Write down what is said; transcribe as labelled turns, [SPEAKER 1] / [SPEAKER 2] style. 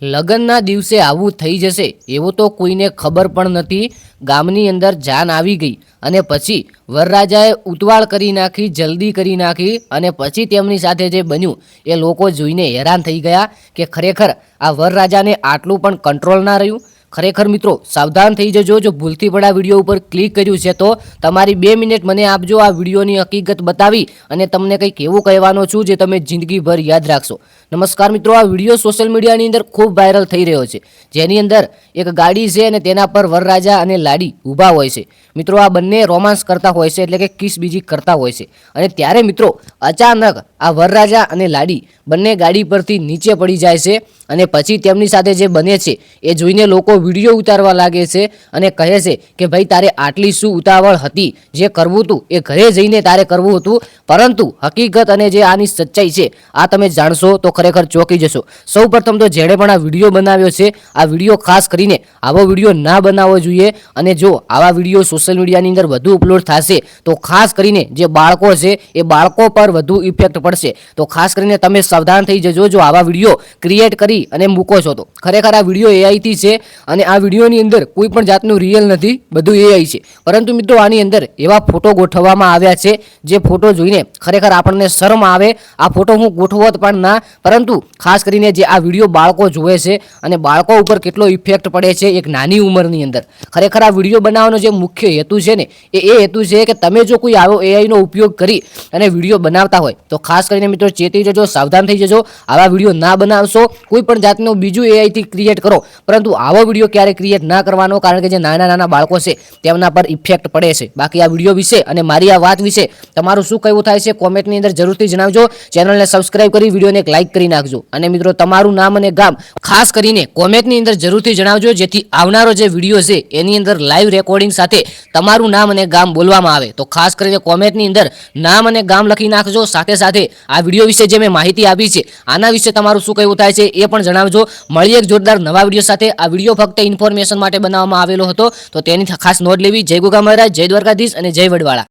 [SPEAKER 1] લગ્નના દિવસે આવું થઈ જશે એવું તો કોઈને ખબર પણ નથી। ગામની અંદર જાન આવી ગઈ અને પછી વરરાજાએ ઉતાવળ કરી નાખી, જલ્દી કરી નાખી અને પછી તેમની સાથે જે બન્યું એ લોકો જોઈને હેરાન થઈ ગયા કે ખરેખર આ વરરાજાને આટલું પણ કંટ્રોલ ના રહ્યું। ખરેખર મિત્રો સાવધાન થઈ જજો। જો ભૂલથી પણ આ વિડીયો ઉપર ક્લિક કર્યું છે તો તમારી 2 મિનિટ મને આપજો। આ વિડીયોની હકીકત બતાવી અને તમને કંઈક એવું કહેવાનો છું જે તમે જિંદગીભર યાદ રાખશો। નમસ્કાર મિત્રો, આ વિડીયો સોશિયલ મીડિયાની અંદર ખૂબ વાયરલ થઈ રહ્યો છે, જેની અંદર એક ગાડી છે અને તેના પર વરરાજા અને લાડી ઊભા હોય છે। મિત્રો આ બંને રોમાન્સ કરતા હોય છે, એટલે કે કિસ બીજી કરતા હોય છે અને ત્યારે મિત્રો અચાનક આ વરરાજા અને લાડી બંને ગાડી પરથી નીચે પડી જાય છે અને પછી તેમની સાથે જે બને છે એ જોઈને લોકો વિડીયો ઉતારવા લાગે છે અને કહે છે કે ભાઈ તારે આટલી શું ઉતાવળ હતી? જે કરવું હતું એ ઘરે જઈને તારે કરવું હતું। પરંતુ હકીકત અને જે આની સચ્ચાઈ છે આ તમે જાણશો તો ખરેખર ચોંકી જશો। સૌપ્રથમ તો જેણે પણ આ વિડીયો બનાવ્યો છે, આ વિડીયો ખાસ કરીને આવો વિડીયો ના બનાવવો જોઈએ અને જો આવા વિડીયો સોશિયલ મીડિયાની અંદર વધુ અપલોડ થશે તો ખાસ કરીને જે બાળકો છે એ બાળકો પર વધુ ઇફેક્ટ પડશે। તો ખાસ કરીને તમે સાવધાન થઈ જજો જો આવા વિડીયો ક્રિએટ કરી અને મૂકો છો તો। ખરેખર આ વિડીયો AI થી છે અને આ વિડીયોની અંદર કોઈ પણ જાતનું રિયલ નથી, બધું AI છે। પરંતુ મિત્રો આની અંદર એવા ફોટો ગોઠવવામાં આવ્યા છે જે ફોટો જોઈને ખરેખર આપણને શરમ આવે। આ ફોટો હું ગોઠવત પણ ના, પરંતુ ખાસ કરીને જે આ વિડીયો બાળકો જોવે છે અને બાળકો ઉપર કેટલો ઇફેક્ટ પડે છે એક નાની ઉંમરની અંદર। ખરેખર આ વિડીયો બનાવવાનો જે મુખ્ય હેતુ છે ને એ હેતુ છે કે તમે જો કોઈ આવો AI નો ઉપયોગ કરી અને વિડીયો બનાવતા હોય તો ખાસ કરીને મિત્રો ચેતી જજો, સાવધાન થઈ જજો। આવા વિડીયો ના બનાવશો, કોઈ પણ જાતનું બીજું AI થી ક્રિએટ કરો, પરંતુ આવો વિડીયો ક્યારે ક્રિએટ ના કરવાનો, કારણ કે જે નાના નાના બાળકો છે તેમના પર ઇફેક્ટ પડે છે। બાકી આ વિડીયો વિશે અને મારી આ વાત વિશે તમારું શું કહેવું થાય છે કોમેન્ટની અંદર જરૂરથી જણાવજો। ચેનલને સબસ્ક્રાઇબ કરી વિડીયોને એક લાઇક કરી નાખજો અને મિત્રો તમારું નામ અને ગામ ખાસ કરીને કોમેન્ટની અંદર જરૂરથી જણાવજો, જેથી આવનારો જે વિડીયો છે એની અંદર લાઈવ રેકોર્ડિંગ સાથે તમારું નામ અને ગામ બોલવામાં આવે। તો ખાસ કરીને કોમેન્ટની અંદર નામ અને ગામ લખી નાખજો। સાથે સાથે આ વિડીયો વિશે જે મેં માહિતી આપી છે આના વિશે તમારું શું કહેવું થાય છે એ પણ જણાવજો। મળીએ એક જોરદાર નવા વિડીયો સાથે। આ વિડીયો ફક્ત ઇન્ફોર્મેશન માટે બનાવવામાં આવેલો હતો, તો તેની ખાસ નોંધ લેવી। જય ગોગા મહારાજ, જય દ્વારકાધીશ અને જય વડવાળા।